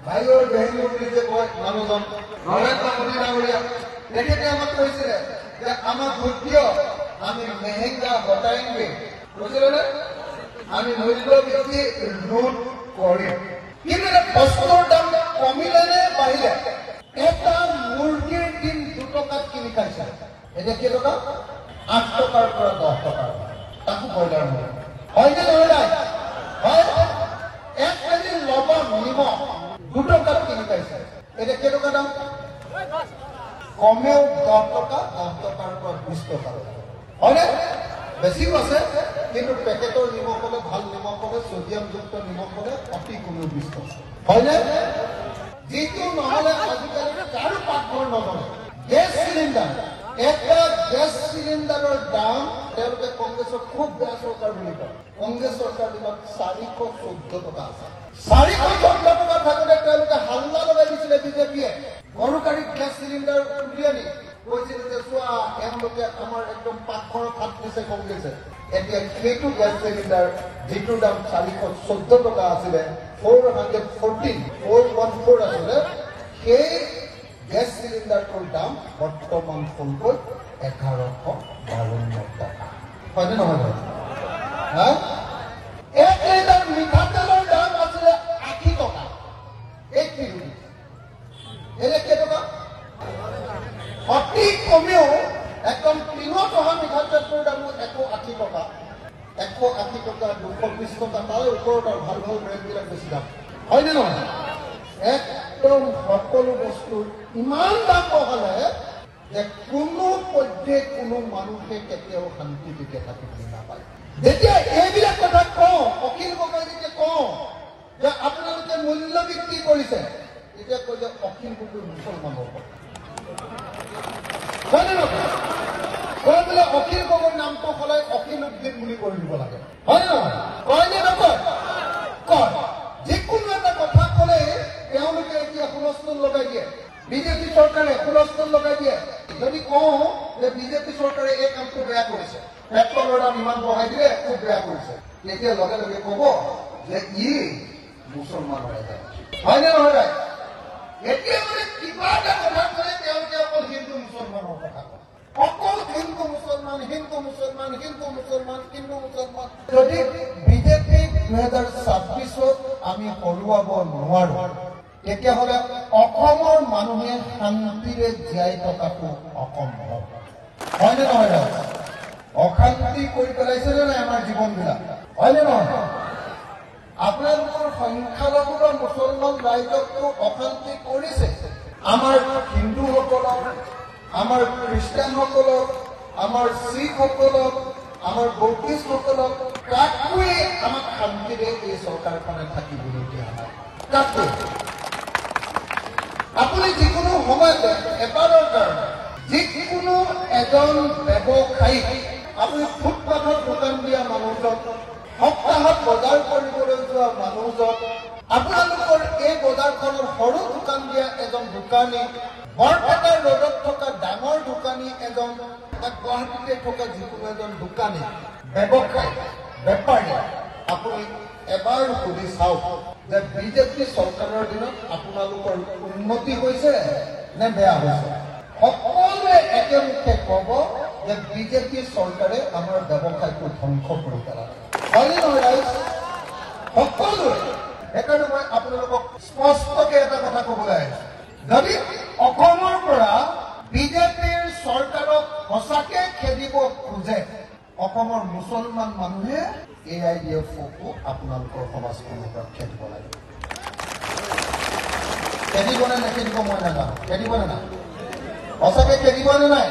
ভাইৰ বেহিনী বুলি যে কয় মানুহজন নৰেন্দ্ৰ মোদী ডাঙৰীয়া তেখেতে আমাক কৈছিলে যে আমাক ভোট দিয় আমি মেহেংগা হটাएंगे বুজিলে আমি মূল্য বৃদ্ধি ৰোধ কৰিম কিন্তু বস্তুৰ দাম কমিলে নে বাঢ়িলে এটা মুৰ্গীৰ দিন 2 টকাত কিনি খাইছে এটা কি টকা 8 টকাৰ পৰা 10 টকা তাকো ব্ৰইলাৰ মুৰ্গী হয়নে নহয় হয় এক কেজি লবণ নিমখ 2 টকাত কিনি খাইছে এটা কি টকা দাম কমেও 10 টকা 10 টকাৰ পৰা 20 টকা হয়নে বেছিও আছে কিন্তু পেকেটৰ নিমখ হলে ভাল নিমখ হলে সোডিয়ামযুক্ত নিমখ হলে অতি কমেও 20 টকা হয়নে যেটো নহলে আজিকালি কাৰো পাকঘৰ নবনে গ্যাস সিলিন্ডাৰ একটা গ্যাস সিলিন্ডাৰেৰ দাম তেওঁলোকে কংগ্ৰেছৰ খুব বেয়া চৰকাৰ বুলি কয় কংগ্ৰেছ চৰকাৰ দিনত 414 টকা আছে 414 টকা থাকোতে তেওঁলোকে হাল্লা লগাই দিছিলে বিজেপিয়ে গৰুকাৰী গ্যাস সিলিন্ডাৰ উলিয়ানি কৈছিল যে চোৱা এওঁলোকে আমাৰ একদম পাকঘৰ ফাট দিছে কংগ্ৰেছে এতিয়া সেইটো গ্যাস সিলিন্ডাৰ যিটোৰ দাম 414 টকা আছিলে 414 আছিলে সেই গ্যাস সিলিন্ডাৰটোৰ দাম বৰ্তমান ফুলকৈ 1152 টকা হয়নে নহয় হ্যাঁ 1 লিটাৰ মিঠাতেলৰ দাম আছিলে 80 টকা 1 কিলো এনে কি টকা অতি কমেও একদম টিনত অহা মিঠাতেলৰ দাম 180 টকা 180 টকা 220 টকা তাৰ ওপৰত ভাল ভাল ব্ৰেণ্ডবিলাক বেছি দাম হয়নে নহয় একদম সকলো বস্তু ইমান দাম বঢ়ালে যে কোনো পৰ্যায়ে কোনো মানুহে কেতিয়াও শান্তি দিকে থাকিব নাপায় যেতিয়া এইবিলাক কথা কওঁ অখিল গগৈ যেতিয়া কওঁ যে আপোনালোকে মূল্য বৃদ্ধি কৰিছে তেতিয়া কয় যে অখিল গগৈ মুছলমানৰ হয়নে নহয় কয় বোলে অখিল গগৈৰ নামটো সলাই অখিল উদ্দিন বুলি কৰি দিব লাগে হয়নে নহয় কয়নে নকয় কয় যিকোনো এটা কথা ক'লে তেওঁলোকে এতিয়া হুলস্থুল লগাই দিয়ে বিজেপি চৰকাৰে হুলস্থুল লগাই দিয়ে যদি কওঁ যে বিজেপি চৰকাৰে এই কামটো বেয়া কৰিছে পেট্ৰলৰ দাম ইমান বঢ়াই দিলে খুব বেয়া কৰিছে তেতিয়া লগে লগে ক'ব যে ই মুছলমানৰ এটা হয়নে নহয় এতিয়া মানে কিবা এটা কথা ক'লে তেওঁলোকে অকল হিন্দু মুছলমানৰ কথা কয় অকল হিন্দু মুছলমান যদি বিজেপি 2026 আমি হৰুৱাব নোৱাৰো তেতিয়াহ'লে অসমৰ মানুহে শান্তিৰে জীয়াই থকাটো অসম্ভৱ হয়নে নহয় অশান্তি কৰি পেলাইছে নে নাই আমাৰ জীৱনবিলাক হয়নে নহয় আপোনালোকৰ সংখ্যালঘু মুছলমান ৰাইজকটো অশান্তি কৰিছে আমাৰ হিন্দুসকলক আমাৰ খ্ৰীষ্টানসকলক আমাৰ শিখসকলক আমাৰ বৌদ্ধিষ্টসকলক কাকোৱে আমাক শান্তিৰে এই চৰকাৰখনে থাকিবলৈ দিয়া নাই কাকোৱে আপুনি যিকোনো সময়তে এবাৰৰ কাৰণে যিকোনো এজন ব্যৱসায়ী আপুনি ফুটপাথত দোকান দিয়া মানুহজন সপ্তাহত বজাৰ কৰিবলৈ যোৱা মানুহজন আপোনালোকৰ এই বজাৰখনৰ সৰু দোকান দিয়া এজন দোকানী বৰপেটাৰ ৰোডত থকা ডাঙৰ দোকানী এজন গুৱাহাটীতে থকা যিকোনো এজন দোকানী ব্যৱসায়ী বেপাৰী আপুনি এবাৰ সুধি চাওক যে বিজেপি চৰকাৰৰ দিনত আপোনালোকৰ উন্নতি হৈছে নে বেয়া হৈছে সকলোৱে একেমুখে ক'ব যে বিজেপি চৰকাৰে আমাৰ ব্যৱসায়টো ধ্বংস কৰি পেলালে হয়নে নহয় সকলোৱে সেইকাৰণে মই আপোনালোকক স্পষ্টকে এটা কথা ক'বলৈ আহিছোঁ যদি অসমৰ পৰা বিজেপিৰ চৰকাৰক সঁচাকে খেদিব খোজে অসমৰ মুছলমান মানুহে AIDF-কো আপোনালোকৰ সমাজখনৰ পৰা খেদিব লাগে খেদিব নে নেখেদিব মই নাজানো খেদিব নে নাই সঁচাকে খেদিব নে নাই